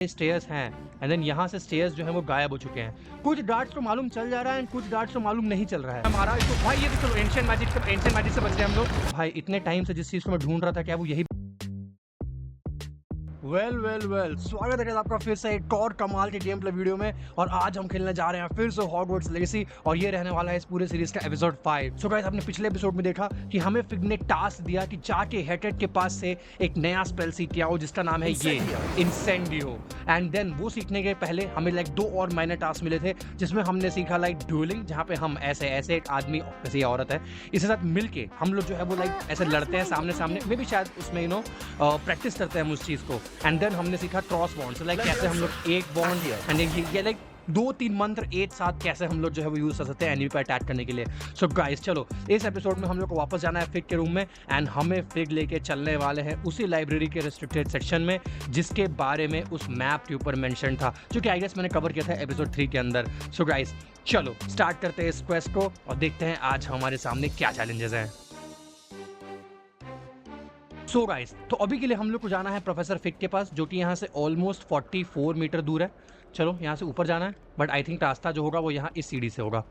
Stairs हैं and then यहाँ से स्टेयर्स जो है वो गायब हो चुके हैं। कुछ डार्ट्स तो मालूम चल जा रहा है एंड कुछ डार्ट्स तो मालूम नहीं चल रहा है हमारा। इसको भाई ये तो चलो एंशिएंट मैजिक से बच गए हम लोग। भाई इतने टाइम से जिस चीज को मैं ढूंढ रहा था क्या वो यही। वेल स्वागत है आपका फिर से एक और कमाल के गेम प्ले वीडियो में। और आज हम खेलने जा रहे हैं फिर से हॉगवर्ट्स लेगेसी और ये रहने वाला है इस पूरे सीरीज का एपिसोड 5। सो गाइस आपने पिछले एपिसोड में देखा कि हमें फिग ने टास्क दिया कि जाके हेटेड के पास से एक नया स्पेल सीख के आओ जिसका नाम है ये इंसेंडियो। एंड देन वो सीखने के पहले हमें लाइक 2 और माइनर टास्क मिले थे जिसमें हमने सीखा लाइक ड्यूलिंग, जहाँ पे हम ऐसे एक आदमी वैसे औरत है इसके साथ मिलके हम लोग जो है वो लाइक ऐसे लड़ते हैं सामने सामने में भी शायद उसमें प्रैक्टिस करते हैं हम उस चीज को। एंड देन हमने सीखा क्रॉस बॉन्ड, लाइक कैसे हम लोग एक बॉन्ड एंड ये लाइक 2-3 मंत्र एक साथ कैसे हम लोग जो है वो यूज कर सकते हैं एनिमी पे अटैक करने के लिए। सो गाइस चलो इस एपिसोड में हम लोग को वापस जाना है फिग के रूम में एंड हमें फिग लेके चलने वाले हैं उसी लाइब्रेरी के रेस्ट्रिक्टेड सेक्शन में जिसके बारे में उस मैप के ऊपर मेंशन था, जो कि आई गेस मैंने कवर किया था एपिसोड 3 के अंदर। सो गाइस चलो स्टार्ट करते हैं इस क्वेस्ट को और देखते हैं आज हमारे सामने क्या चैलेंजेस हैं। सो गाइस तो अभी के लिए हम लोग को जाना है प्रोफेसर फिग के पास, जो कि यहाँ से ऑलमोस्ट 44 मीटर दूर है। चलो यहाँ से ऊपर जाना है बट आई थिंक रास्ता जो होगा वो यहाँ इस सीढ़ी से होगा,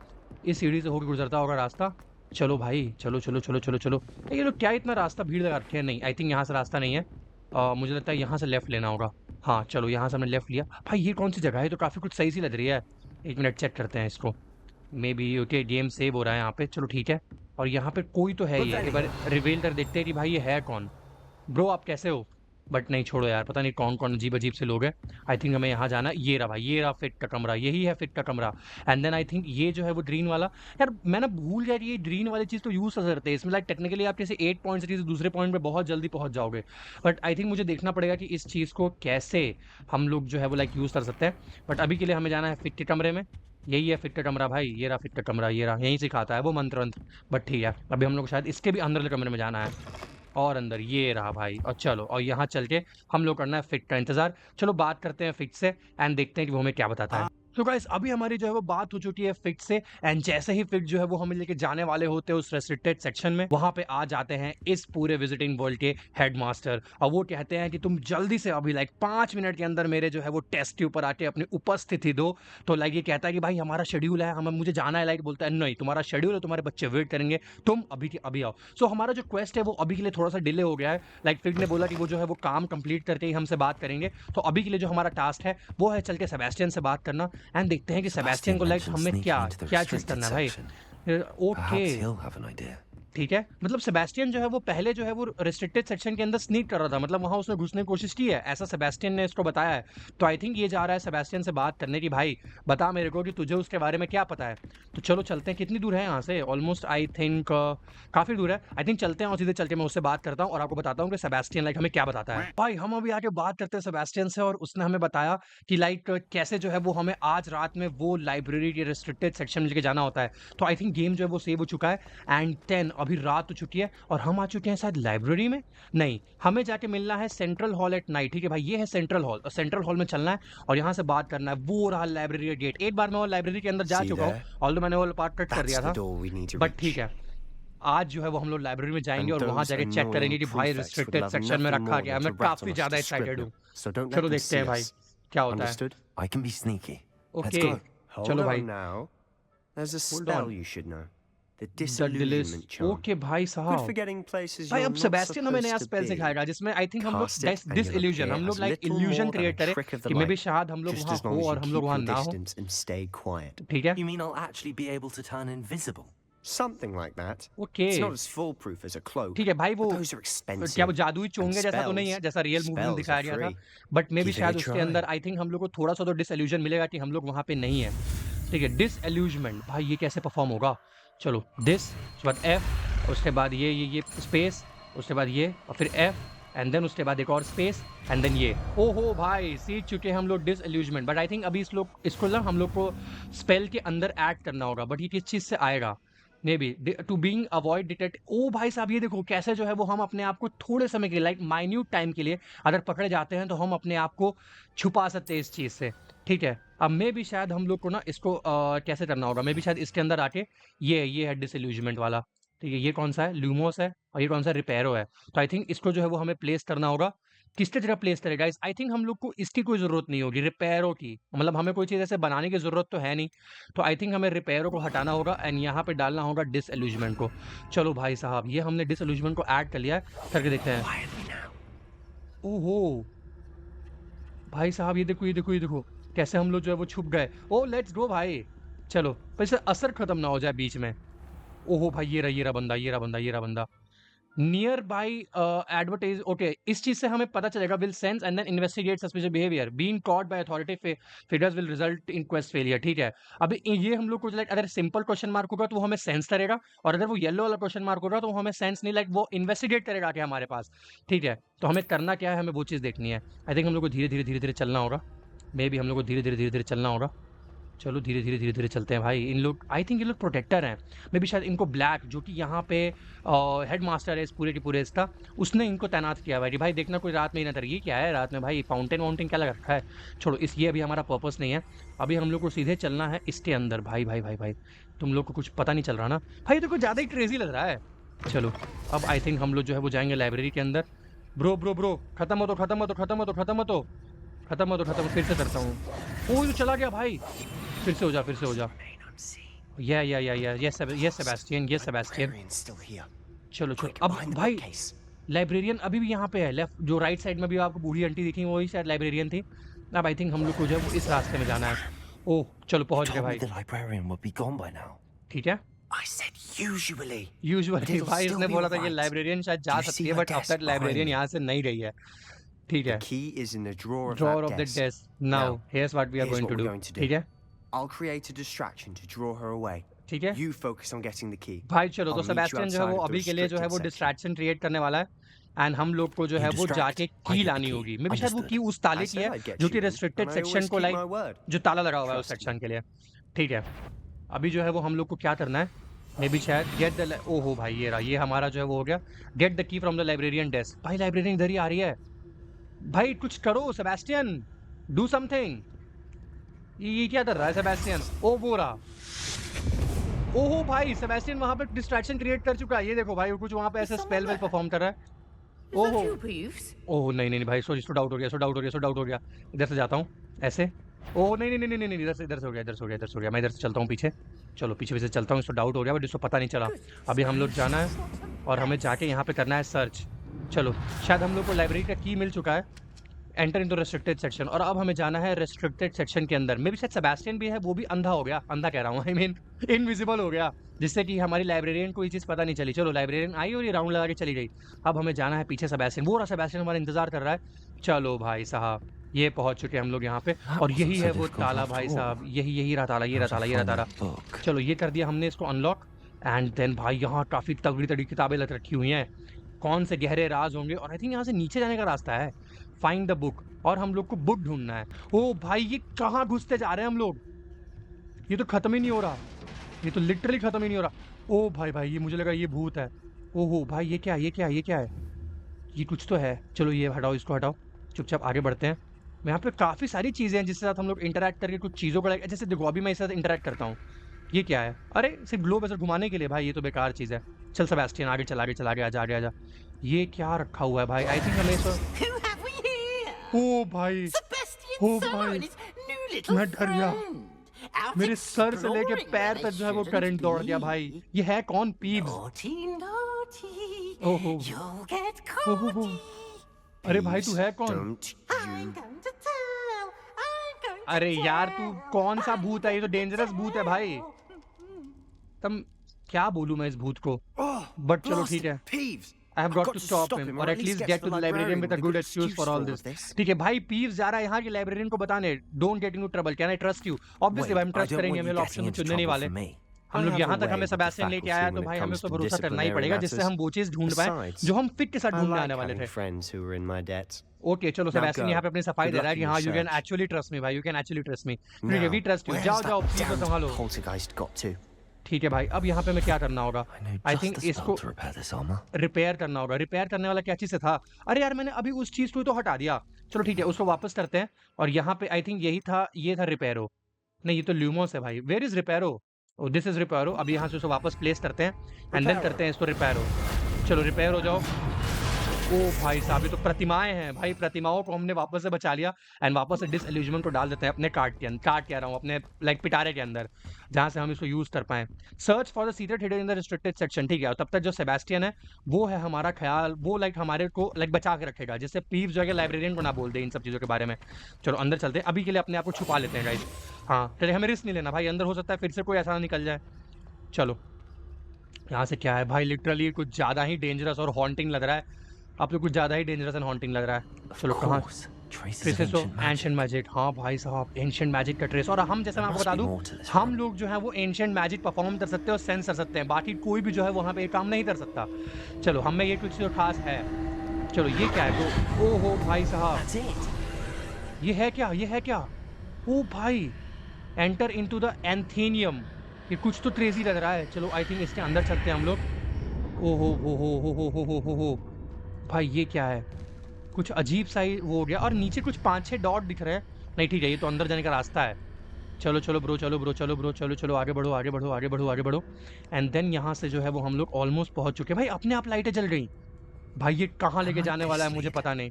इस सीढ़ी से होकर गुजरता होगा रास्ता। चलो भाई चलो चलो चलो चलो चलो। ये लोग क्या इतना रास्ता भीड़ लगा रखे हैं? नहीं आई थिंक यहाँ से रास्ता नहीं है। मुझे लगता है यहाँ से लेफ्ट लेना होगा। हाँ चलो यहाँ से हमने लेफ्ट लिया। भाई ये कौन सी जगह है? तो काफ़ी कुछ सही सी लग रही है। 1 मिनट चेक करते हैं इसको। May be okay game save हो रहा है यहाँ पे। चलो ठीक है। और यहाँ पे कोई तो है ही है, एक बार रिवील कर देखते हैं कि भाई ये है कौन। ब्रो आप कैसे हो? बट नहीं छोड़ो यार, पता नहीं कौन कौन अजीब अजीब से लोग हैं। आई थिंक हमें यहाँ जाना है। ये रहा भाई, ये रहा फिट का कमरा, यही है फिट का कमरा। एंड देन आई थिंक ये जो है वो ग्रीन वाला। यार मैं ना भूल गया कि ये ग्रीन वाली चीज़ तो यूज़ कर सकते हैं इसमें। लाइक टेक्निकली आप जैसे 8 पॉइंट से दूसरे पॉइंट पे बहुत जल्दी पहुंच जाओगे। बट आई थिंक मुझे देखना पड़ेगा कि इस चीज़ को कैसे हम लोग जो है वो लाइक यूज़ कर सकते हैं। बट अभी के लिए हमें जाना है फिट के कमरे में। यही है फिट का कमरा भाई, ये रहा फिट का कमरा, ये रहा, यहीं सिखाता है वो मंत्र वंत्र। बट ठीक है अभी हम लोग शायद इसके भी अंदर वाले कमरे में जाना है। और अंदर ये रहा भाई। और चलो और यहाँ चल के हम लोग करना है फिट का इंतजार। चलो बात करते हैं फिट से एंड देखते हैं कि वो हमें क्या बताता है। तो गाइस अभी हमारी जो है वो बात हो चुकी है फिट से एंड जैसे ही फिट जो है वो हमें लेके जाने वाले होते हैं उस रेस्ट्रिक्टेड सेक्शन में, वहां पे आ जाते हैं इस पूरे विजिटिंग वर्ल्ड के हेडमास्टर और वो कहते हैं कि तुम जल्दी से अभी लाइक 5 मिनट के अंदर मेरे जो है वो टेस्ट के ऊपर आके अपनी उपस्थिति दो। तो लाइक ये कहता है कि भाई हमारा शेड्यूल है, हमें मुझे जाना है। लाइक बोलता है नहीं तुम्हारा शेड्यूल है, तुम्हारे बच्चे वेट करेंगे, तुम अभी के अभी आओ। सो हमारा जो क्वेस्ट है वो अभी के लिए थोड़ा सा डिले हो गया है। लाइक फिट ने बोला कि वो जो है वो काम कंप्लीट करके ही हमसे बात करेंगे। तो अभी के लिए जो हमारा टास्क है वो है चल के सेबेस्टियन से बात करना एंड देखते हैं कि सेबेस्टियन को लाइक हमें क्या क्या चीज करना है भाई। ओके ठीक है, मतलब सेबेस्टियन जो है वो पहले जो है वो रेस्ट्रिक्टेड सेक्शन के अंदर स्नीक कर रहा था, मतलब वहां उसने घुसने की कोशिश की है, ऐसा सेबेस्टियन ने इसको बताया है। तो आई थिंक ये जा रहा है सेबेस्टियन से बात करने की, भाई बता मेरे को कि तुझे उसके बारे में क्या पता है। तो चलो चलते हैं। कितनी दूर है यहाँ से? ऑलमोस्ट आई थिंक काफी दूर है। आई थिंक चलते हैं और सीधे चल के मैं उससे बात करता हूँ और आपको बताता हूँ कि सेबेस्टियन लाइक हमें क्या बताता है। भाई हम अभी आके बात करते हैं सेबेस्टियन से और उसने हमें बताया कि लाइक कैसे जो है वो हमें आज रात में वो लाइब्रेरी के रेस्ट्रिक्टेड सेक्शन में लेके जाना होता है। तो आई थिंक गेम जो है वो सेव हो चुका है एंड 10 अभी रात हो चुकी है और हम आ चुके हैं शायद लाइब्रेरी में। नहीं, हमें जाके मिलना है सेंट्रल हॉल एट नाइट। ठीक है भाई, ये है सेंट्रल हॉल और सेंट्रल हॉल में चलना है और यहाँ से बात करना है। वो रहा लाइब्रेरी का गेट। एक बार मैं वो लाइब्रेरी के अंदर जा चुका हूँ, ऑल्दो मैंने वो पार्ट कट कर दिया था। बट ठीक है, आज जो है वो हम लोग लाइब्रेरी में जाएंगे और वहां जाके चेक करेंगे कि भाई रिस्ट्रिक्टेड सेक्शन में रखा गया है। मैं काफी ज्यादा एक्साइटेड हूँ। चलो देखते हैं भाई क्या होता है। ओके चलो भाई। ओके भाई साहब, भाई अब सेबेस्टियन हमें नया स्पेल सिखाएगा जिसमें आई थिंक हम लोग डिस इल्यूजन, हम लोग लाइक इल्यूजन क्रिएट करें कि मे बी शायद हम लोग वहां हो और हम लोग वहां ना हो। ठीक है Something like that. Okay It's not as foolproof as a cloak. ठीक है भाई। वो but those are क्या expensive. वो जादुई चोंगे जैसा तो नहीं है जैसा रियल मूवी में दिखाया गया था, but may be Give it शायद a उसके try. अंदर आई थिंक हम लोग को थोड़ा सा तो डिस इल्यूजन मिलेगा कि हम लोग वहां पे नहीं है। ठीक है, डिस इल्यूजमेंट भाई ये कैसे परफॉर्म होगा? चलो डिस, उसके बाद एफ, उसके बाद ये स्पेस, उसके बाद ये और फिर एफ एंड देन उसके बाद एक और स्पेस एंड देन ये। ओहो भाई सीख चुके हैं हम लोग disillusionment. But I think अभी इसको ना हम लोग को स्पेल के अंदर ऐड करना होगा। बट ये किस चीज से आएगा? Maybe to being avoid detect. ओ भाई साहब ये देखो कैसे जो है वो हम अपने आप को थोड़े समय के लिए लाइक माइन्यूट टाइम के लिए अगर पकड़े जाते हैं तो हम अपने आप को छुपा सकते हैं इस चीज़ से। ठीक है, अब मे भी शायद हम लोग को ना इसको कैसे करना होगा। मे भी शायद इसके अंदर आके ये है डिसइल्यूजमेंट वाला। ठीक है, ये कौन सा है? ल्यूमोस है और ये कौन सा रिपेयरो है। तो आई थिंक इसको जो है वो हमें प्लेस करना होगा किसने जगह प्लेस करें गाइस? आई थिंक हम लोग को इसकी कोई ज़रूरत नहीं होगी, रिपेयरों की। मतलब हमें कोई चीज़ ऐसे बनाने की ज़रूरत तो है नहीं, तो आई थिंक हमें रिपेयरों को हटाना होगा एंड यहाँ पे डालना होगा डिसइल्यूजमेंट को। चलो भाई साहब, ये हमने डिसइल्यूजमेंट को ऐड कर लिया है, करके देखते हैं। Quietly now. ओहो! भाई साहब ये देखो, ये देखो, ये देखो, कैसे हम लोग जो है वो छुप गए। ओह! लेट्स गो भाई। चलो, पर इससे असर खत्म ना हो जाए बीच में। ओहो भाई, ये रहा बंदा, ये रहा बंदा, ये रहा बंदा। नियर बाय एडवर्टाइज, ओके, इस चीज से हमें पता चलेगा, will sense and then investigate suspicious behaviour, being caught by authority figures will result in quest failure. ठीक है, अभी ये हम लोग को लाइक अगर सिंपल क्वेश्चन मार्क होगा तो वो हमें सेंस करेगा, और अगर वो येलो वाला क्वेश्चन मार्क होगा तो वो हमें सेंस नहीं, लाइक वो इन्वेस्टिगेट करेगा कि हमारे पास। ठीक है, तो हमें करना क्या है, हमें वो चीज़ देखनी है। आई थिंक हम लोग को धीरे धीरे धीरे धीरे चलना होगा, मे बी हम लोग को धीरे धीरे धीरे धीरे चलना होगा। चलो धीरे धीरे धीरे धीरे चलते हैं भाई। इन लोग, आई थिंक ये लोग प्रोटेक्टर हैं, मे बी शायद इनको ब्लैक, जो कि यहाँ पे हेड मास्टर है इस पूरे के पूरे इसका, उसने इनको तैनात किया है भाई देखना कोई रात में ही ना तर। ये क्या है रात में भाई, फाउंटेन वाउंटेन क्या लगा रखा है? छोड़ो इस, ये अभी हमारा पर्पस नहीं है। अभी हम लोग को सीधे चलना है इसके अंदर। भाई भाई भाई भाई, तुम लोग को कुछ पता नहीं चल रहा ना भाई, तो कुछ ज़्यादा ही क्रेजी लग रहा है। चलो अब आई थिंक हम लोग जो है वो जाएंगे लाइब्रेरी के अंदर। ब्रो ब्रो ब्रो, खत्म हो तो खत्म हो तो खत्म हो तो खत्म हो तो खत्म हो तो खत्म, फिर से करता हूँ। ओ ये चला गया भाई, फिर से हो जा, फिर से हो जा। Remain unseen. Yes Sebastian, yes Sebastian. Librarian's still here. चलो चलो, Quick, अब behind the भाई bookcase. लाइब्रेरियन अभी भी यहाँ पे है, लेफ्ट जो राइट साइड में भी आपको बूढ़ी आंटी दिखी वही शायद लाइब्रेरियन थी। अब आई थिंक हम लोग को जो है वो इस रास्ते में जाना है। ओह चलो You पहुँच गए told me भाई। the librarian would be gone by now. ठीक है, I said usually. Usually But it'll भाई still इसने be बोला था कि alright. लाइब्रेरियन शायद जा Do you सकती see है, my बट अब desk तक लाइब्रेरियन behind me? यहाँ से नहीं गई है। ठीक The है, key is in the drawer of drawer that of the desk. Desk. Now here's what we are here's going what to we're do. going to do. ठीक है, I'll create a distraction to draw her away. ठीक है You focus on getting the key. भाई। चलो तो I'll meet you Sebastian जो है outside वो of the अभी के लिए जो है वो restricted section. डिस्ट्रैक्शन क्रिएट करने वाला है, एंड हम लोग को जो You है वो distract, जाके I की get the लानी key. होगी। मे बी शायद वो की Understood. उस ताले I की said है I'd get जो you कि in, restricted and I section always को keep लाइक my word. जो ताला लगा हुआ है उस Trust me. सेक्शन के लिए। ठीक है, अभी जो है वो हम लोग को क्या करना है, मे बी शायद गेट द, ओहो भाई ये रहा, ये हमारा जो है वो हो गया, get the key from the librarian desk. भाई लाइब्रेरियन इधर ही आ रही है भाई, कुछ करो सेबेस्टियन, डू समथिंग। ये क्या कर रहा है सेबेस्टियन? ओ वो रहा, ओहो भाई सेबेस्टियन वहां पे डिस्ट्रैक्शन क्रिएट कर चुका है। ये देखो भाई, वो कुछ वहां पे ऐसे स्पेल वेल परफॉर्म कर रहा है। ओहो ओह नहीं नहीं नहीं भाई, सो डाउट हो गया, सो डाउट हो गया, सो डाउट हो गया। इधर से जाता हूँ ऐसे। ओह नहीं नहीं नहीं नहीं नहीं, इधर से हो गया, इधर से हो गया, इधर से हो गया। मैं इधर से चलता हूँ पीछे। चलो पीछे पीछे चलता हूँ, इसको डाउट हो गया बट इसको पता नहीं चला। अभी हम लोग जाना है और हमें जाके यहाँ पे करना है सर्च। चलो शायद हम लोग को लाइब्रेरी का की मिल चुका है, एंटर इनटू रेस्ट्रिक्टेड सेक्शन, और अब हमें जाना है रेस्ट्रिक्टेड सेक्शन के अंदर। मे भी शायद सेबेस्टियन भी है, वो भी अंधा हो गया, अंधा कह रहा हूँ, आई मीन इनविजिबल हो गया, जिससे कि हमारी लाइब्रेरियन को ये चीज़ पता नहीं चली। चलो लाइब्रेरियन आई और ये राउंड लगा के चली गई। अब हमें जाना है पीछे सेबेस्टियन, वो रहा सेबेस्टियन हमारा इंतजार कर रहा है। चलो भाई साहब ये पहुंच चुके हम लोग यहाँ पे, और यही है वो ताला भाई साहब, यही रहा ताला, ये रहा ताला, ये रहा ताला। चलो ये कर दिया हमने इसको अनलॉक, एंड देन भाई यहाँ काफ़ी तगड़ी तगड़ी किताबें लग रखी हुई हैं, कौन से गहरे राज होंगे। और आई थिंक यहाँ से नीचे जाने का रास्ता है, फाइंड द बुक, और हम लोग को बुक ढूंढना है। ओ भाई ये कहाँ घुसते जा रहे हैं हम लोग, ये तो खत्म ही नहीं हो रहा, ये तो लिटरली खत्म ही नहीं हो रहा। ओ भाई भाई ये मुझे लगा ये भूत है। ओहो भाई ये क्या है, ये क्या है, ये क्या है, ये कुछ तो है। चलो ये हटाओ, इसको हटाओ, चुपचाप आगे बढ़ते हैं। यहाँ पे काफ़ी सारी चीज़ें हैं जिसके साथ हम लोग इंटरैक्ट करके कुछ चीज़ों को, जैसे देखो अभी मैं इसके साथ इंटरैक्ट करता हूँ। ये क्या है, अरे सिर्फ ग्लोब ऐसे घुमाने के लिए भाई, ये तो बेकार चीज़ है। चल सेबेस्टियन आगे चल, आगे चल, आगे आजा, आगे आजा। ये क्या रखा हुआ है भाई, आई थिंक हमें इसको, Who have we here? ओ भाई Sebastian Oh, Summer भाई। and his new little मैं डर गया। friend. Out मेरे सर से लेके exploring पैर where तक they जो है वो shouldn't करंट दौड़ गया be. भाई। ये है कौन, पीब्स? Naughty, naughty. ओहो You'll get ओहो, caught. अरे भाई तू है कौन? Don't I'm you? going to tell. I'm going to अरे यार तू tell. कौन सा भूत है, ये तो I'm going डेंजरस to भूत है भाई। tell. तुम क्या बोलूं मैं इस भूत को, Oh, बट चलो blast ठीक है। it, Peeves! I have I've got got to to stop stop him, him, or or at least get to the librarian with a good excuse for all this. ठीक है भाई, Peeves जा रहा है यहाँ की लाइब्रेरियन को बताने, don't get into trouble, can I trust you? Obviously भाई हम Wait, I ट्रस्ट don't करेंगे, want हमें you ऑप्शन getting में into चुनने नहीं trouble वाले। for me. हम I लोग have यहाँ a तक way हमें with the सेबेस्टियन लेके आया, faculty तो when it भाई हमें comes उस पर to भरोसा करना ही disciplinary पड़ेगा, जिससे हम matters. वो चीज़ ढूंढ पाए Besides, जो हम फिट के साथ I ढूंढने like आने वाले having थे। friends who are in my debt. Okay चलो Now सेबेस्टियन go. यहाँ पे अपनी सफाई Good दे रहा है luck कि in हाँ your you can search. Actually trust me भाई, you can actually trust me. ठीक है, Now, we trust you, where's जाओ जाओ that प्लीज damned संभालो। poltergeist got to? ठीक है भाई, अब यहाँ पे मैं क्या करना होगा, I know I just think the spell इसको to repair this armor. Repair करना होगा। रिपेयर करने वाला क्या चीज़ से था, अरे यार मैंने अभी उस चीज़ को तो हटा दिया। चलो ठीक है, उसको वापस करते हैं, और यहाँ पे आई थिंक यही था, ये था रिपेयरो, नहीं ये तो ल्यूमोस है भाई। Where is Reparo? ओ दिस इज रिपेयरो। अभी यहाँ से उसको वापस प्लेस करते हैं एंड देन करते हैं इसको रिपेयरो। चलो रिपेयर हो जाओ। ओ भाई साहब, ये तो प्रतिमाएं हैं भाई। प्रतिमाओं को हमने वापस से बचा लिया एंड वापस से डिसइल्यूजनमेंट को डाल देते हैं अपने कार्ट के अंदर। कार्ट कह रहा हूँ, अपने लाइक पिटारे के अंदर, जहां से हम इसको यूज कर पाए। Search for the secret hidden in the restricted section. ठीक है, और तब तक जो सेबेस्टियन है वो है हमारा ख्याल, वो लाइक हमारे को लाइक बचा के रखेगा, जिससे पीव्स जो है लाइब्रेरियन को ना बोल दे इन सब चीजों के बारे में। चलो अंदर चलते हैं, अभी के लिए अपने आप को छुपा लेते हैं गाइस। हाँ चलिए, हमें रिस्क नहीं लेना भाई, अंदर हो सकता है फिर से कोई ऐसा ना निकल जाए। चलो यहाँ से क्या है भाई, लिटरली कुछ ज्यादा ही डेंजरस और हॉन्टिंग लग रहा है। आप तो कुछ ज्यादा ही डेंजरस एंड हॉन्टिंग लग रहा है। Of चलो कहाँ, course, traces of traces of ancient magic. Ancient magic. हाँ भाई साहब, एंशिएंट मैजिक का ट्रेस। और हम, जैसे मैं There आपको must बता be दूं, more to this हम room. लोग जो है वो एंशिएंट मैजिक परफॉर्म कर सकते हैं और सेंस कर सकते हैं, बाकी कोई भी जो है वहाँ पे ये काम नहीं कर सकता। चलो हम में ये कुछ जो खास है। चलो ये क्या है तो, ओ हो भाई साहब, That's it. ये है क्या, ये है क्या? ओ भाई, एंटर इनटू द एंथेनियम। ये कुछ तो क्रेजी लग रहा है। चलो आई थिंक इसके अंदर चलते हैं हम लोग। ओ हो भाई, ये क्या है? कुछ अजीब सा ही वो हो गया, और नीचे कुछ 5-6 डॉट दिख रहे हैं। नहीं ठीक है, ये तो अंदर जाने का रास्ता है। चलो चलो ब्रो, चलो ब्रो, चलो ब्रो, चलो चलो, आगे बढ़ो आगे बढ़ो आगे बढ़ो आगे बढ़ो। एंड देन यहाँ से जो है वो हम लोग ऑलमोस्ट पहुंच चुके हैं। भाई अपने आप लाइटें जल गई। भाई ये कहाँ I लेके like जाने this वाला है मुझे sleep. पता नहीं।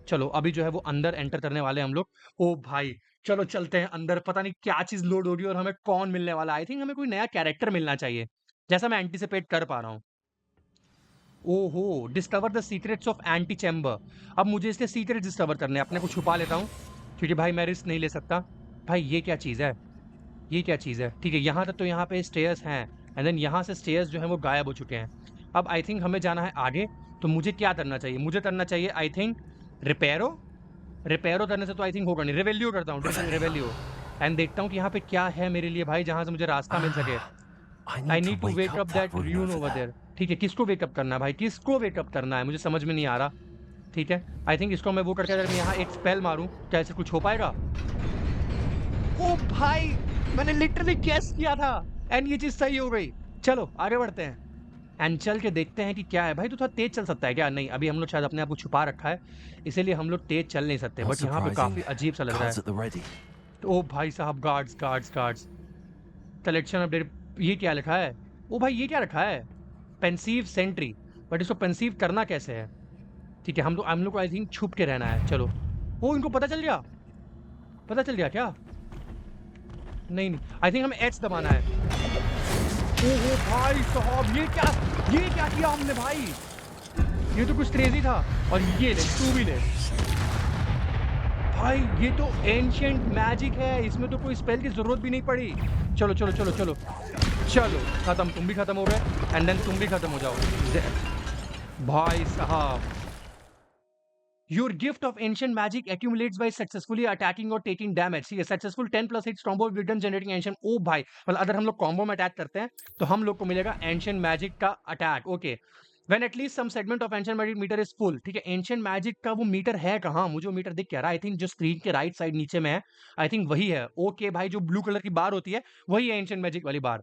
चलो अभी जो है वो अंदर एंटर करने वाले हैं हम लोग। ओ भाई चलो चलते हैं अंदर, पता नहीं क्या चीज लोड हो रही है और हमें कौन मिलने वाला है। आई थिंक हमें कोई नया कैरेक्टर मिलना चाहिए, जैसा मैं एंटिसिपेट कर पा रहा हूँ। ओहो, discover the secrets of anti chamber. अब मुझे इसके सीक्रेट डिस्कवर करने हैं, अपने को छुपा लेता हूँ क्योंकि भाई मैं रिस्क नहीं ले सकता। भाई ये क्या चीज़ है, ये क्या चीज़ है? ठीक है, यहाँ तक तो यहाँ पे स्टेयर्स हैं एंड देन यहाँ से स्टेयर्स जो है वो गायब हो चुके हैं। अब आई थिंक हमें जाना है आगे। तो मुझे क्या करना चाहिए? मुझे करना चाहिए आई थिंक रिपेयरो। रिपेयरो करने से तो आई थिंक होगा नहीं, रिवेल्यू करता हूँ, रिवेल्यू। एंड देखता हूँ कि यहाँ पे क्या है मेरे लिए भाई, जहाँ से मुझे रास्ता मिल सके। I I need need to to wake wake up up that that room room over over there. There. ठीक है, किसको वेकअप करना है भाई, किसको वेकअप करना है, मुझे समझ में नहीं आ रहा। ठीक है, आई थिंक इसको मैं वो करके अगर मैं यहाँ एक स्पेल मारूं, क्या ऐसे कुछ हो पाएगा? ओ भाई, मैंने लिटरली गेस किया था एंड ये चीज सही हो गई। चलो आगे बढ़ते हैं एंड चल के देखते हैं कि क्या है। भाई तो थोड़ा तेज चल सकता है क्या? नहीं, अभी हम लोग शायद अपने आप को छुपा रखा है, इसीलिए हम लोग तेज चल नहीं सकते। Not बट यहाँ पे surprising. काफी अजीब सा लग रहा Cards है। at the ready. ओ भाई साहब, guards guards guards, collection update. ये क्या लिखा है? ओ भाई ये क्या रखा है? Pensive sentry. बट इसको पेंसिव करना कैसे है? ठीक है, हम लोग को आई थिंक छुप के रहना है। चलो, ओ इनको पता चल गया, पता चल गया क्या? नहीं नहीं, आई थिंक हमें एच दबाना है। ओहो भाई साहब, ये क्या किया हमने भाई? ये तो कुछ क्रेजी था। और ये ले, तू भी ले भाई, ये तो एंशिएंट मैजिक है, इसमें तो कोई स्पेल की जरूरत भी नहीं पड़ी। चलो चलो चलो चलो चलो, खत्म, तुम भी खत्म हो गए एंड देन तुम भी खत्म हो जाओ भाई साहब। Your gift of ancient magic accumulates by successfully attacking or taking damage. See, a successful 10+ hits combo will return generating ancient. ओ भाई, मतलब अगर हम लोग कॉम्बो में अटैक करते हैं तो हम लोग को मिलेगा एंशिएंट मैजिक का attack. Okay, when at least some segment of ancient magic meter is full. ठीक है, एंशिएंट मैजिक का वो मीटर है कहाँ? मुझे वो मीटर दिख क्या रहा है? आई थिंक जो स्क्रीन के राइट साइड नीचे में है, आई थिंक वही है। ओके भाई, जो ब्लू कलर की बार होती है वही है एंशिएंट मैजिक वाली बार।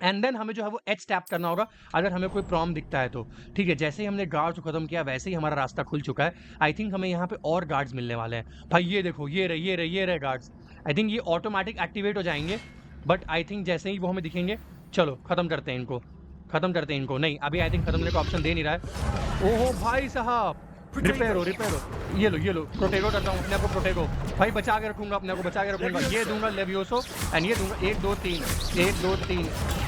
एंड देन हमें जो है वो एच टैप करना होगा अगर हमें कोई प्रॉम दिखता है तो। ठीक है, जैसे ही हमने गार्ड्स को खत्म किया वैसे ही हमारा रास्ता खुल चुका है। आई थिंक हमें यहाँ पे और गार्ड्स मिलने वाले हैं। भाई ये देखो, ये रहे गार्ड्स। आई थिंक ये ऑटोमेटिक एक्टिवेट हो जाएंगे, बट आई थिंक जैसे ही वो हमें दिखेंगे, चलो खत्म करते हैं इनको, खत्म करते हैं इनको। नहीं, अभी आई थिंक खत्म करने का ऑप्शन दे नहीं रहा है। ओहो भाई साहब, रिपेयर हो। ये लो प्रोटेगो करता हूँ अपने आप को, प्रोटेगो भाई बचा के रखूंगा, अपने आप को बचा के रखूंगा। ये दूंगा लेवियोसो एंड ये दूंगा 1 2 3 1 2 3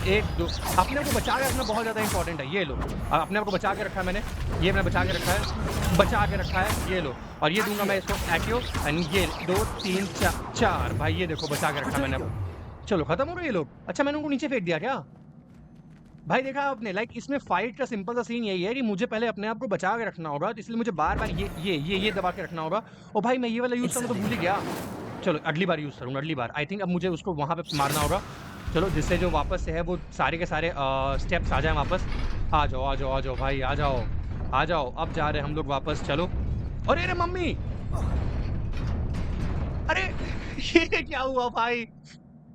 1 2। अपने आप को बचा के रखना बहुत ज़्यादा इंपॉर्टेंट है। ये लो, अपने आप को बचा के रखा है मैंने, ये मैंने बचा के रखा है, ये लो। और ये दूंगा मैं इसको एक्टिव एंड ये 2 3 4। भाई ये देखो, बचा के रखा मैंने। चलो खत्म हो गए ये लोग। अच्छा, मैंने उनको नीचे फेंक दिया क्या? भाई देखा आपने, लाइक इसमें फाइट का सिंपल सा सीन यही है कि मुझे पहले अपने आप को बचा के रखना होगा, तो इसलिए मुझे बार बार ये दबा के रखना होगा। और भाई मैं ये वाला यूज़ करना तो भूल ही गया। चलो अगली बार यूज़ करूँगा, अगली बार। आई थिंक अब मुझे उसको वहाँ पे मारना होगा। चलो, जिससे जो वापस से है वो सारे के सारे स्टेप्स आ जाए वापस। आ जाओ भाई, आ जाओ। अब जा रहे हैं हम लोग वापस। चलो। अरे मम्मी, अरे ये क्या हुआ भाई?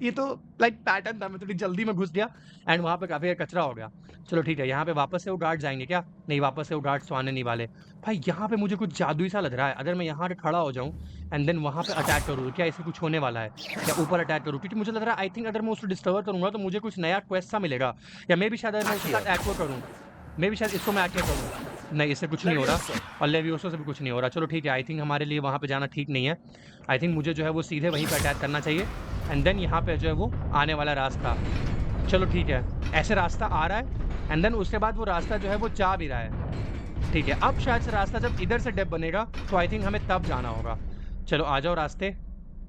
ये तो लाइक पैटर्न था, मैं थोड़ी जल्दी में घुस गया एंड वहाँ पे काफ़ी कचरा हो गया। चलो ठीक है, यहाँ पे वापस से वो गार्ड्स आएंगे क्या? नहीं, वापस से वो गार्ड्स तो आने नहीं वाले। भाई यहाँ पे मुझे कुछ जादुई सा लग रहा है। अगर मैं यहाँ पे खड़ा हो जाऊँ एंड देन वहाँ पे अटैक करूँ, क्या इससे कुछ होने वाला है? या ऊपर अटैक करूँ? क्योंकि मुझे लग रहा है आई थिंक अगर मैं उसको डिस्कवर करूँगा तो मुझे कुछ नया क्वेस्ट सा मिलेगा। या मे भी शायद अगर मैं उसके साथ एक्वा करूँ, मे भी शायद इसको मैं एक्टिव करूँ। नहीं, इससे कुछ नहीं हो रहा और लेवियोसो से भी कुछ नहीं हो रहा। चलो ठीक है, आई थिंक हमारे लिए वहाँ पे जाना ठीक नहीं है। आई थिंक मुझे जो है वो सीधे वहीं पे अटैक करना चाहिए एंड देन यहाँ पे जो है वो आने वाला रास्ता। चलो ठीक है, ऐसे रास्ता आ रहा है एंड देन उसके बाद वो रास्ता जो है वो जा भी रहा है। ठीक है, अब शायद से रास्ता जब इधर से डेप बनेगा तो आई थिंक हमें तब जाना होगा। चलो आ जाओ रास्ते।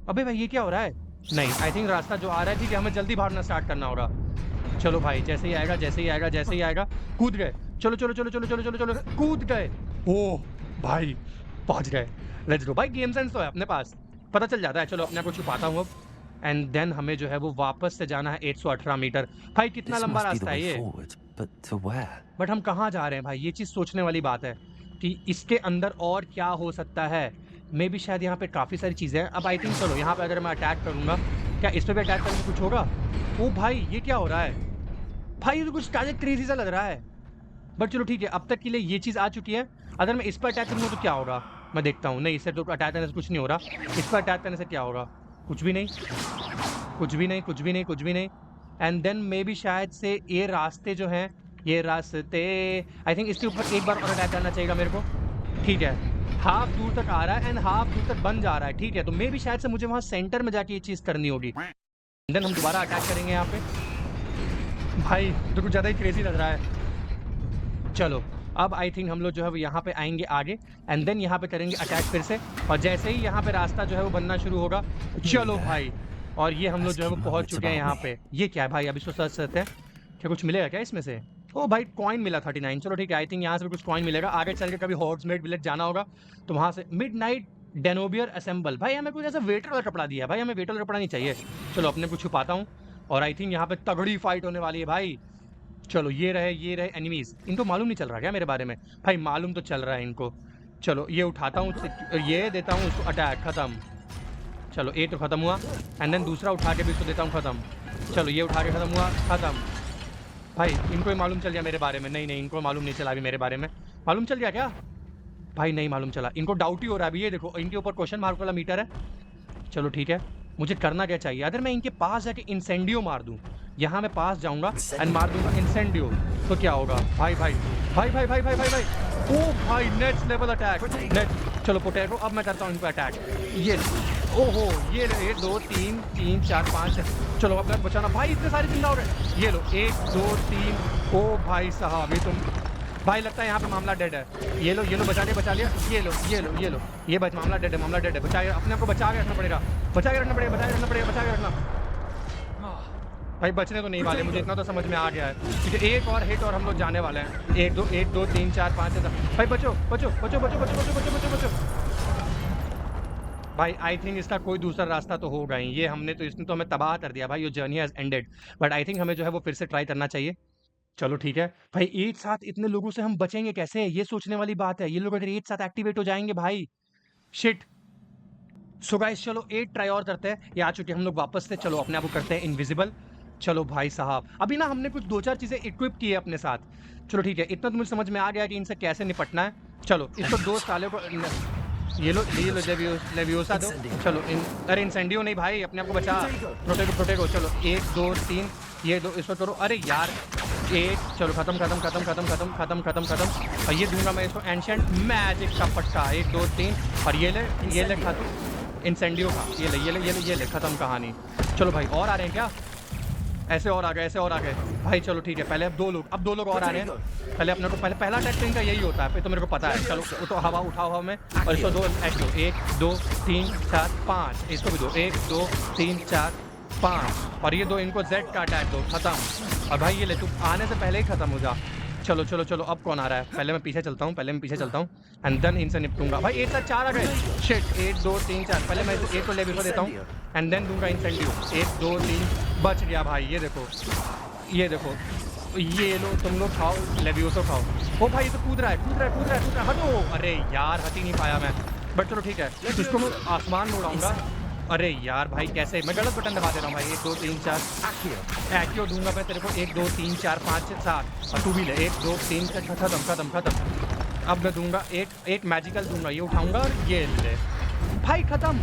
अबे भाई ये क्या हो रहा है? नहीं, आई थिंक रास्ता जो आ रहा है, ठीक है, हमें जल्दी भागना स्टार्ट करना होगा। चलो भाई, जैसे ही आएगा जैसे ही आएगा जैसे ही आएगा, कूद गए। चलो चलो चलो चलो चलो चलो चलो कूद गए। ओह भाई पहुंच गए, लेट्स गो। भाई गेम सेंस तो है अपने पास, पता चल जाता है। चलो अपने आप को छुपाता हूँ अब एंड देन हमें जो है वो वापस से जाना है 818 मीटर। भाई कितना This लंबा must be the रास्ता है way ये, forward, but to where? But हम कहाँ जा रहे हैं भाई? ये चीज़ सोचने वाली बात है कि इसके अंदर और क्या हो सकता है। मे भी शायद यहाँ पे काफ़ी सारी चीज़ें हैं। अब आई थिंक चलो यहाँ पे अगर मैं अटैक करूँगा, क्या इस पर भी अटैक करने से कुछ होगा? ओ भाई ये क्या हो रहा है भाई? ये तो कुछ ताजा क्रेजी सा लग रहा है। बट चलो ठीक है, अब तक के लिए ये चीज़ आ चुकी है। अगर मैं इस पर अटैक करूँगा तो क्या होगा, मैं देखता हूँ। नहीं, इससे तो अटैक करने से कुछ नहीं हो रहा। इस पर अटैक करने से क्या होगा? कुछ भी नहीं, कुछ भी नहीं, कुछ भी नहीं, कुछ भी नहीं। एंड देन मे बी शायद से ये रास्ते जो हैं, ये रास्ते, आई थिंक इसके ऊपर एक बार और अटैक करना चाहिए मेरे को। ठीक है, हाफ दूर तक आ रहा है एंड हाफ दूर तक बन जा रहा है। ठीक है, तो मे बी शायद से मुझे वहाँ सेंटर में जाके ये चीज़ करनी होगी। देन हम दोबारा अटैक करेंगे यहाँ पे। भाई तो कुछ ज़्यादा ही क्रेजी लग रहा है। चलो अब आई थिंक हम लोग जो है वो यहाँ पे आएंगे आगे एंड देन यहाँ पे करेंगे अटैक फिर से। और जैसे ही यहाँ पे रास्ता जो है वो बनना शुरू होगा, चलो भाई, और ये हम लोग जो है वो पहुँच चुके हैं यहाँ पे। ये क्या है भाई? अभी इसको सर्च करते हैं, क्या कुछ मिलेगा क्या इसमें से? ओ भाई कॉइन मिला 39। चलो ठीक है, आई थिंक यहाँ से भी कुछ कॉइन मिलेगा। आगे चल के कभी हॉर्समेड विलेज जाना होगा तो वहाँ से मिडनाइट डेनोबियर असेंबल। भाई हमें कुछ ऐसा वेटर वाला कपड़ा दिया है भाई, हमें वेटर वाला कपड़ा नहीं चाहिए। चलो अपने को छुपाता हूँ और आई थिंक यहाँ पे तगड़ी फाइट होने वाली है भाई। चलो ये रहे एनिमीज। इनको मालूम नहीं चल रहा क्या मेरे बारे में? भाई मालूम तो चल रहा है इनको। चलो ये उठाता हूँ, ये देता हूँ उसको अटैक, खत्म। चलो एक तो खत्म हुआ एंड देन दूसरा उठा के भी उसको देता हूँ, खत्म। चलो ये उठा के खत्म हुआ, खत्म। भाई इनको ही मालूम चल गया मेरे बारे में। नहीं नहीं, इनको मालूम नहीं चला अभी मेरे बारे में। मालूम चल गया क्या भाई? नहीं मालूम चला, इनको डाउट ही हो रहा है अभी। ये देखो इनके ऊपर क्वेश्चन मार्क वाला मीटर है। चलो ठीक है, मुझे करना क्या चाहिए? अगर मैं इनके पास जाके इंसेंडियो मार दूं, यहाँ मैं पास जाऊंगा एंड मार दूंगा इंसेंडियो, तो क्या होगा? भाई भाई भाई भाई भाई भाई भाई भाई ओ भाई नेक्स्ट लेवल अटैक, नेक्स्ट। चलो पोटैटो, अब मैं करता हूँ इनको अटैक। ये ओहो, ये 2 3 3 4 5। चलो अब बचाना भाई, इतने सारे जिंदा हो रहे। ये लो 1 2 3। ओ भाई साहब, ये तुम भाई लगता है यहाँ पे मामला डेड है। ये लो बचा लिया। ये बच, मामला डेड है। बचा, अपने आप को बचा के रखना पड़ेगा। बचा के रखना भाई। बचने तो नहीं वाले, मुझे इतना तो समझ में आ गया है। ठीक है, एक और हिट और हम लोग जाने वाले हैं। 1 2 3 4 5 6 भाई बचो। भाई आई थिंक इसका कोई दूसरा रास्ता तो होगा ही। ये हमने तो, इसने तो हमें तबाह कर दिया भाई। Your journey has ended, but I think हमें जो है वो फिर से ट्राई करना चाहिए। चलो ठीक है भाई, एक साथ इतने लोगों से हम बचेंगे कैसे? ये सोचने वाली बात है। ये लोग अगर एक साथ एक्टिवेट हो जाएंगे भाई, शिट। सो गाइस चलो एक ट्राई और करते हैं। ये आ चुके हम लोग वापस से। चलो अपने आप को करते हैं इनविजिबल। चलो भाई साहब, अभी ना हमने कुछ 2-4 चीजें इक्विप की है अपने साथ। चलो ठीक है, इतना तो मुझे समझ में आ गया कि इनसे कैसे निपटना है। चलो इसको 2 सालों को ये लो लेवियोसा दो। चलो अरे इंसेंडियो नहीं भाई, अपने आप को बचा। प्रोटेगो। चलो 1 2 3 ये दो, इसको करो। अरे यार 1। चलो खत्म। और ये दूंगा मैं इसको एंशिएंट मैजिक का पट्टा। 1 2 3 और ये ले खत्म इंसेंडियो का। ये ले खत्म कहानी। चलो भाई और आ रहे हैं क्या? ऐसे और आ गए भाई। चलो ठीक है, पहले अब 2 लोग और आ रहे हैं। पहले अपने को पहला अटैक इनका यही होता है, फिर तो मेरे को पता है। चलो वो तो हवा उठाओ में, और इसको 2 अटैक दो। 1 2 3 4 5। इसको भी दो। 1 2 3 4 5। और ये 2 इनको जेड का अटैक दो, खत्म। और भाई ये ले, तू आने से पहले ही खत्म हो जा। चलो अब कौन आ रहा है? पहले मैं पीछे चलता हूँ एंड देन इनसे निपटूंगा। भाई एक साथ 4 आ गए। शिट 1 2 3 4। पहले मैं एक को लेवियोसा देता हूँ एंड देन दूंगा इंसेंडियो। 1 2 3 बच गया भाई। ये देखो ये लो, तुम लोग खाओ, लेवियोसा खाओ। ओ भाई ये तो कूद रहा है। हटो। अरे यार हट ही नहीं पाया मैं। बट चलो ठीक है, इसको मैं आसमान में उड़ाऊंगा। अरे यार भाई कैसे, मैं गलत बटन दबा दे रहा हूँ भाई। 1 2 3 4 एक्टिव दूंगा मैं तेरे को। 1 2 3 4 5 6 7। और तू भी ले। 1 2 3 खत्म। अब मैं दूंगा एक मैजिकल दूंगा, ये उठाऊंगा और ये ले भाई, खत्म।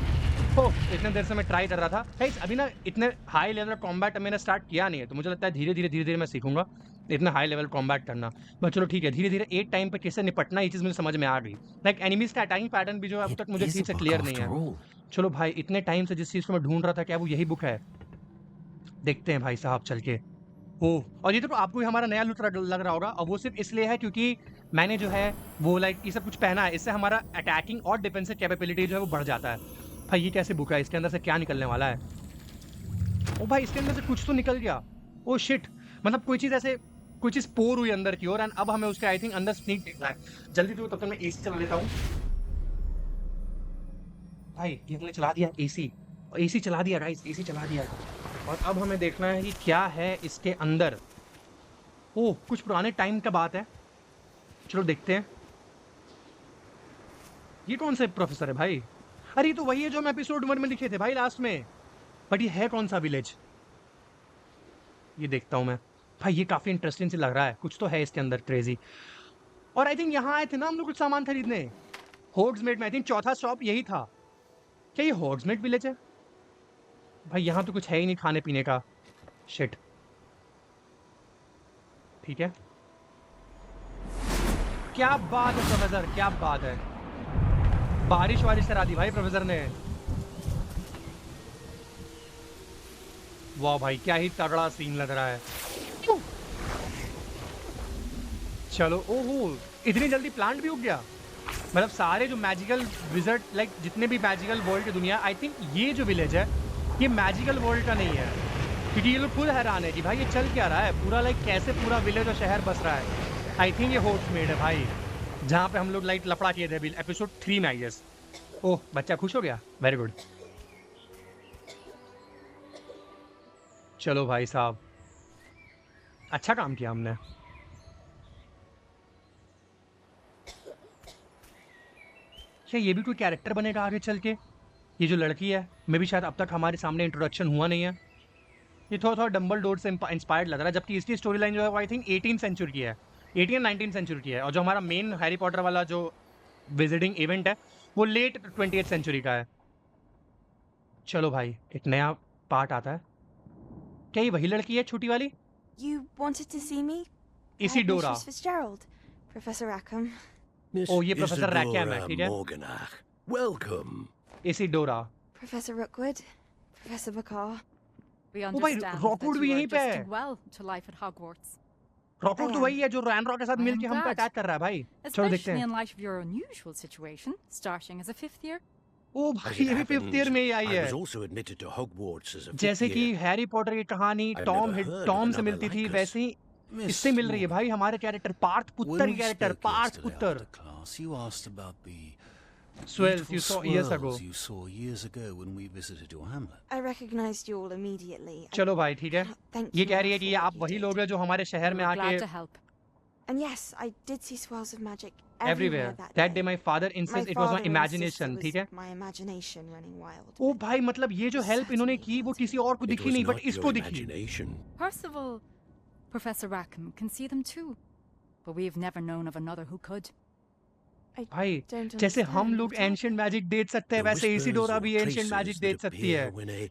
हो, इतने देर से मैं ट्राई कर रहा था। अभी ना इतने हाई लेवल कॉम्बैट मैंने स्टार्ट किया नहीं है, तो मुझे लगता है धीरे धीरे मैं सीखूंगा। इतना हाई लेवल कॉम्बैट करना। बट चलो ठीक है, धीरे-धीरे एक टाइम पे किससे निपटना ये चीज़ मुझे समझ में आ गई। लाइक एनिमीज़ का अटैकिंग पैटर्न भी जो है अब It तक मुझे is ठीक a से book क्लियर नहीं after है। all. चलो भाई, इतने टाइम से जिस चीज़ को मैं ढूँढ रहा था, क्या वो यही बुक है? देखते हैं भाई साहब चल के। ओह! और ये तो आपको भी हमारा नया लुक लग रहा होगा, और वो सिर्फ़ इसलिए है क्योंकि मैंने जो है वो लाइक ये सब कुछ पहना है। इससे हमारा अटैकिंग और डिफेंसिव कैपेबिलिटी जो है वो बढ़ जाता है। भाई ये कैसी बुक है? इसके अंदर से क्या निकलने वाला है? ओ भाई, इसके अंदर से कुछ तो निकल गया। Oh shit! मतलब कोई चीज़ पोर हुई अंदर की ओर, एंड अब हमें उसके आई थिंक अंदर स्नीक देखना है। जल्दी तो तब तक मैं एसी चला लेता हूँ। भाई ये हमने चला दिया एसी, और एसी चला दिया गाइस, एसी चला दिया। और अब हमें देखना है कि क्या है इसके अंदर। ओह! कुछ पुराने टाइम का बात है। चलो देखते हैं। ये कौन से प्रोफेसर है भाई? अरे ये तो वही है जो हम एपिसोड 1 में लिखे थे भाई लास्ट में। बट ये है कौन सा विलेज? ये देखता हूँ मैं। भाई ये काफ़ी इंटरेस्टिंग सी लग रहा है, कुछ तो है इसके अंदर क्रेज़ी। और आई थिंक यहाँ आए थे ना हम लोग कुछ सामान खरीदने, होग्समेड में। आई थिंक चौथा स्टॉप यही था। क्या ये होग्समेड विलेज है? भाई यहाँ तो कुछ है ही नहीं खाने पीने का। शिट। ठीक है, क्या बात है प्रोफेसर, क्या बात है। बारिश वारिश करा दी भाई प्रोफेसर ने। वाह भाई, क्या ही तगड़ा सीन लग रहा है। चलो, ओहो, इतनी जल्दी प्लांट भी उग गया। मतलब सारे जो मैजिकल विज़र्ड, लाइक जितने भी मैजिकल वर्ल्ड की दुनिया, आई थिंक ये जो विलेज है ये मैजिकल वर्ल्ड का नहीं है। क्योंकि ये लोग खुद हैरान है कि भाई ये चल क्या रहा है, पूरा लाइक कैसे पूरा विलेज और शहर बस रहा है। आई थिंक ये होस्टमेड है भाई, जहाँ पे हम लोग लाइक लफड़ा किए थे अभी एपिसोड 3 में आई गेस। ओह बच्चा खुश हो गया, वेरी गुड। चलो भाई साहब, अच्छा काम किया हमने। क्या ये भी कोई कैरेक्टर बनेगा आगे चल के? ये जो लड़की है, मे भी शायद अब तक हमारे सामने इंट्रोडक्शन हुआ नहीं है। ये थोड़ा थोड़ा डम्बलडोर से इंस्पायर्ड लग रहा है, जबकि इसकी स्टोरी लाइन जो है वो आई थिंक 18 सेंचुरी की है, 18 19 सेंचुरी की है। और जो हमारा मेन हैरी पॉटर वाला जो विजिटिंग इवेंट है वो लेट 20th सेंचुरी का है। चलो भाई, एक नया पार्ट आता है। क्या ये वही लड़की है छोटी वाली? You wanted to see me? इसीडोरा। Headmistress Fitzgerald, Professor Rackham. Miss Oh, ये प्रोफेसर रैकैम है, Isadora ठीक है? Morganach. Welcome. इसीडोरा। Professor Rookwood, Professor Bakar. We Oh, भाई, understand Rockwood that भी you are यहीं पे है। adjusting well to life at Hogwarts, Rockwood तो वही है जो रैनरॉक के साथ I am मिलके हम पे glad. अटैक कर रहा है भाई। चलो देखते especially हैं। in light of your unusual situation, starting as a 5th year. O As भाई, it ये भी 5th happens, ईयर में ही आई I है। was also admitted to Hogwarts as a जैसे fifth कि year. हैरी पॉटर की कहानी I've Tom never heard of Tom से another मिलती थी, like us. वैसे ही Miss इससे मिल रही है भाई हमारे कैरेक्टर पार्थ पुत्र When की we character spoke Parth yesterday पुत्र। after class, you asked about the swirls beautiful you saw years ago। swirls you saw years ago when we visited your hamlet. I recognized you all immediately. I चलो भाई ठीक है, cannot thank ये you कह रही है enough कि for ये what आप you वही did. लोग हैं जो हमारे शहर We में were आके glad to help. And yes, I did see swirls of magic everywhere everywhere that day my father My insists it was my father insists imagination, it ठीक was है? my imagination running wild. ओ भाई, मतलब ये जो help इन्होंने Certainly की वो not. किसी और को It दिखी was नहीं, बट not इसको your दिखी। imagination. Percival, Professor Rackham can see them too, but we've never known of another who could. भाई Don't जैसे हम understand लोग what's happening. एंशिएंट मैजिक देख सकते हैं, The वैसे whispers इसीडोरा or भी एंशिएंट traces मैजिक that देख सकती है। appear when a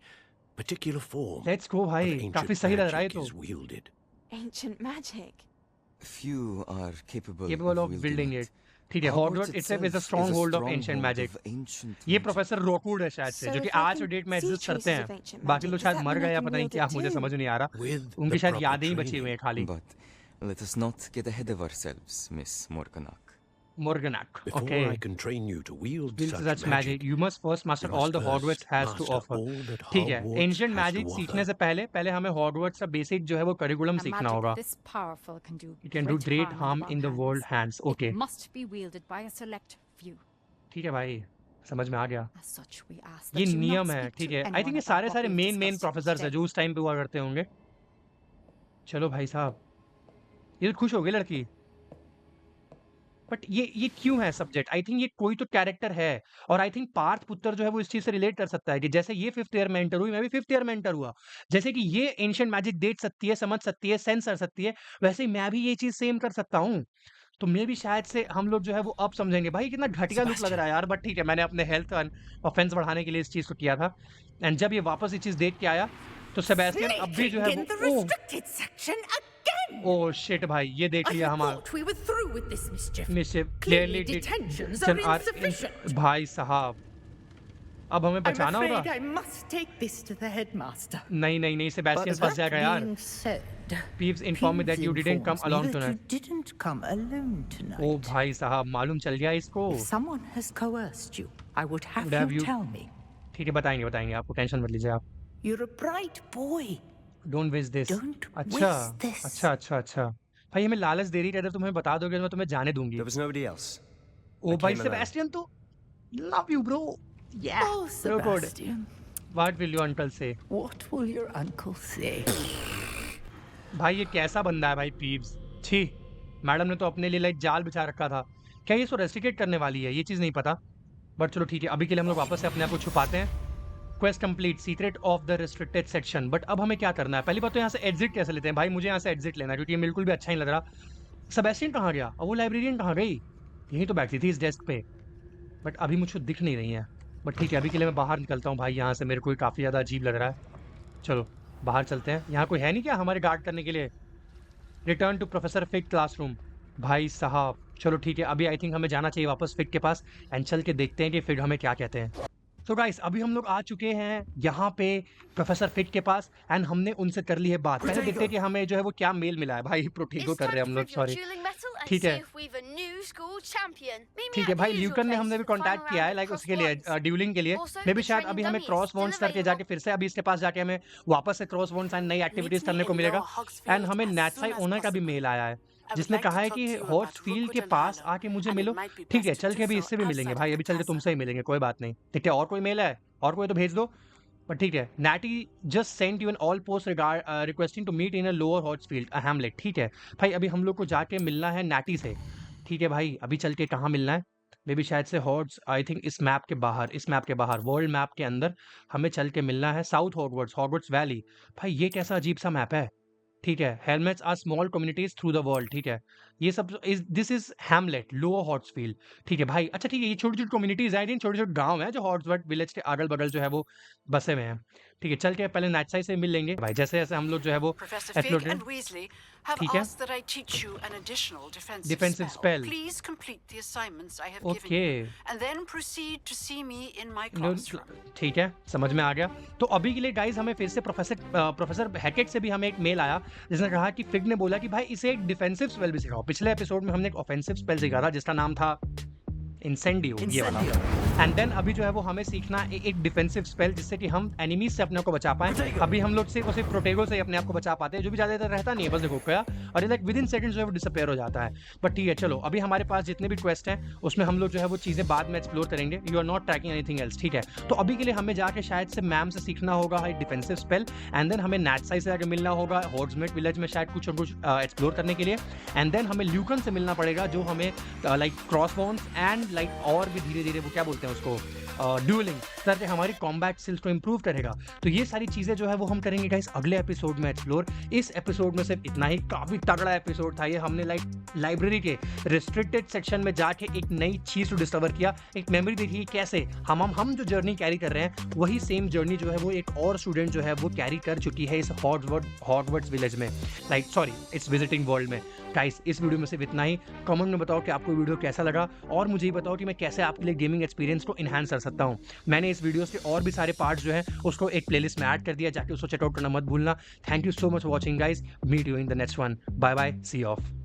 particular form let's go of भाई, ancient काफी सही लग रहा है ये magic तो। is wielded. Ancient magic. Few are capable, Capable of wielding building it. it, ठीक है। Hogwarts itself is a stronghold of ancient magic। ये प्रोफेसर रॉकवुड है शायद से, So जो कि if I आज can टू डेट में see एग्जिस्ट करते traces of हैं। ancient बाकी magic, लोग does शायद that मर mean I गए या can पता नहीं wield क्या, it मुझे too? समझ नहीं आ रहा। With the उनकी शायद proper यादें ही बची हुई हैं training. खाली। But let us not get ahead of ourselves, Miss Morganach. मोर्गनैक, Before okay. I can train you to wield Build such such magic, magic, you must first master you all must the Hogwarts first has to master offer। all that ठीक है, Hogwarts ancient has magic to सीखने offer. से पहले हमें Hogwarts का basic जो है वो करिकुलम A सीखना magic होगा। this powerful can do It can do great harm wrong in the world hands, okay। It must be wielded by a select few. ठीक है भाई, समझ में आ गया। As such, we ask ये that you not नियम है, speak ठीक to है। आई anyone थिंक ये about सारे what सारे we've मेन discussed प्रोफेसर्स हैं today. जो उस टाइम पे हुआ करते होंगे। चलो भाई साहब, ये तो खुश हो गई लड़की। बट ये क्यों है सब्जेक्ट? आई थिंक ये कोई तो कैरेक्टर है, और आई थिंक पार्थ पुत्र जो है वो इस चीज से रिलेट कर सकता है कि जैसे ये 5th ईयर में एंटर हुई, मैं भी 5th ईयर में एंटर हुआ। जैसे कि ये एंशिएंट मैजिक देख सकती है, समझ सकती है, सेंस कर सकती है, वैसे ही मैं भी ये चीज सेम कर सकता हूँ। तो मे भी शायद से हम लोग जो है वो अब समझेंगे। भाई कितना घटिया लुक लग रहा है यार, बट ठीक है, मैंने अपने हेल्थ ऑफेंस बढ़ाने के लिए इस चीज को किया था। एंड जब ये वापस ये चीज देख के आया तो सेबेस्टियन अब भी जो है Sneaking in the वो restricted section again! Oh shit भाई, ये देख I लिया had हमारा thought we were through with this mischief. मिशिफ Clearly clearly detentions are insufficient. भाई साहब, अब हमें I'm बचाना afraid होगा। I must take this to the headmaster. नहीं, सेबेस्टियन फंस जाएगा That यार। being said, Peeves informed me that you didn't come informs me along that tonight. You didn't come alone tonight. ओ भाई साहब, मालूम चल गया इसको। If someone has coerced you, I would have Would have you you- tell me. ठीक है, बताएंगे, आपको टेंशन मत लीजिए आप। You're a bright boy. Don't waste this. Don't अच्छा waste this. अच्छा भाई, हमें लालच दे रही है, अगर तुम्हें बता दोगे तो मैं तुम्हें जाने दूंगी। There was nobody else. Oh I भाई came alone. सेबेस्टियन तो love you bro. Yeah. Oh, So good. Sebastian, What will your uncle say? what will your uncle say? भाई ये कैसा बंदा है भाई पीव्स। छी, मैडम ने तो अपने लिए लाइक जाल बिछा रखा था। क्या ये इसको रेस्ट्रिकेट करने वाली है, ये चीज़ नहीं पता। बट चलो ठीक है, अभी के लिए हम लोग वापस से अपने आप को छुपाते हैं। Quest complete, secret of the restricted section. But अब हमें क्या करना है? पहली बात तो यहाँ से एग्जिट कैसे लेते हैं भाई? मुझे यहाँ से एग्जिट लेना है, क्योंकि ये बिल्कुल भी अच्छा नहीं लग रहा। सेबेस्टियन कहाँ गया और वो लाइब्रेरियन कहाँ गई? यहीं तो बैठती थी इस डेस्क पे, बट अभी मुझको दिख नहीं रही है। बट ठीक है, अभी के लिए मैं बाहर निकलता हूँ भाई यहाँ से, मेरे को काफ़ी ज़्यादा अजीब लग रहा है। चलो बाहर चलते हैं। यहाँ कोई है नहीं क्या हमारे गार्ड करने के लिए? Return to professor fig classroom. भाई साहब चलो ठीक है, अभी आई थिंक हमें जाना चाहिए वापस फिग के पास एंड चल के देखते हैं कि फिग हमें क्या कहते हैं। तो गाइस अभी हम लोग आ चुके हैं यहाँ पे प्रोफेसर फिग के पास एंड हमने उनसे कर ली है बात। पहले देखते हैं कि हमें जो है वो क्या मेल मिला है। भाई प्रोटेगो कर रहे हैं हम लोग, सॉरी। ठीक है ठीक है भाई, ल्यूकन ने हमने भी कांटेक्ट किया है लाइक उसके लिए ड्यूलिंग के लिए। मे भी शायद अभी हमें क्रॉस वॉन्ड्स करके जाके फिर से अभी इसके पास जाके हमें वापस से क्रॉस वॉन्ड्स एंड नई एक्टिविटीज करने को मिलेगा। एंड हमें नेटसाई ओनर का भी मेल आया है जिसने कहा है कि हॉट्सफील्ड के पास आके मुझे मिलो। ठीक है, चल के अभी इससे भी मिलेंगे भाई, अभी चल के तुमसे ही मिलेंगे, कोई बात नहीं। ठीक है, और कोई मेल है? और कोई तो भेज दो। पर ठीक है, Nettie just sent you an owl post requesting to meet in a lower Hotsfield a hamlet. ठीक है भाई, अभी हम लोग को जाके मिलना है नैटी से। ठीक है भाई, अभी चल के कहाँ मिलना है? मे बी शायद से हॉट्स, आई थिंक इस मैप के बाहर वर्ल्ड मैप के अंदर हमें चल के मिलना है। South Hogwarts valley. भाई ये कैसा अजीब सा मैप है। ठीक है, helmets are small communities through the world. ठीक है, ये सब this is hamlet lower Hotsfield. ठीक है भाई, अच्छा ठीक है, ये छोटी छोटी कम्युनिटीज हैं, छोटे छोटे गांव हैं जो हॉट्सवर्थ विलेज के अगल बगल जो है वो बसे हुए हैं। ठीक है, चल के पहले नेटसाई से मिल लेंगे भाई, जैसे जैसे हम लोग जो है वो Professor Fig explore and Weasley have ठीक है। asked that I teach you an additional Defensive spell. Please complete the assignments I have given okay you, and then proceed to see me in my classroom. ठीक है, समझ में आ गया। तो अभी के लिए गाइज हमें फिर से प्रोफेसर हैकेट से भी हमें एक मेल आया जिसने कहा कि फिग ने बोला कि भाई इसे एक डिफेंसिव स्पेल भी सिखाओ। पिछले एपिसोड में हमने एक ऑफेंसिव स्पेल सीखा था जिसका नाम था इंसेंडियो, ये वाला। एंड देन अभी जो है वो हमें सीखना है एक डिफेंसिव स्पेल जिससे कि हम एनिमीज से अपने आप को बचा पाएं। अभी हम लोग सिर्फ प्रोटेगो से अपने आप को बचा पाते हैं, जो भी ज़्यादा देर रहता नहीं है, बस देखो क्या, और लाइक विद इन सेकंड्स जो है वो डिसअपेयर हो जाता है। बट ठीक है, चलो अभी हमारे पास जितने भी क्वेस्ट हैं उसमें हम लोग जो है वो चीज़ें बाद में एक्सप्लोर करेंगे। You are not tracking anything else. ठीक है, तो अभी के लिए हमें जाके शायद से मैम से सीखना होगा एक डिफेंसिव स्पेल एंड देन हमें नेटसाई से आगे मिलना होगा हॉग्समीड विलेज में शायद कुछ एक्सप्लोर करने के लिए। एंड देन हमें ल्यूकन से मिलना पड़ेगा जो हमें like cross bones and like और भी धीरे धीरे वो क्या बोलते हैं उसको ड्यूलिंग करके हमारी कॉम्बैट स्किल्स को इंप्रूव करेगा। तो ये सारी चीज़ें जो है वो हम करेंगे गाइस अगले एपिसोड में एक्सप्लोर। इस एपिसोड में सिर्फ इतना ही, काफ़ी तगड़ा एपिसोड था ये। हमने लाइक लाइब्रेरी के रिस्ट्रिक्टेड सेक्शन में जाके एक नई चीज़ को डिस्कवर किया, एक मेमोरी देखी कैसे हम जो जर्नी कैरी कर रहे हैं वही सेम जर्नी जो है वो एक और स्टूडेंट जो है वो कैरी कर चुकी है इस हॉग्वर्ट्स विलेज में, like sorry it's visiting world में। गाइस इस वीडियो में सिर्फ इतना ही। कमेंट में बताओ कि आपको वीडियो कैसा लगा और मुझे ये बताओ कि मैं कैसे आपके लिए गेमिंग एक्सपीरियंस को इन्हांस कर सकता हूँ। मैंने इस वीडियोस के और भी सारे पार्ट्स जो हैं उसको एक प्लेलिस्ट में ऐड कर दिया, जाके उसको चेकआउट करना मत भूलना। Thank you so much for watching guys, meet you in the next one, bye bye, see of.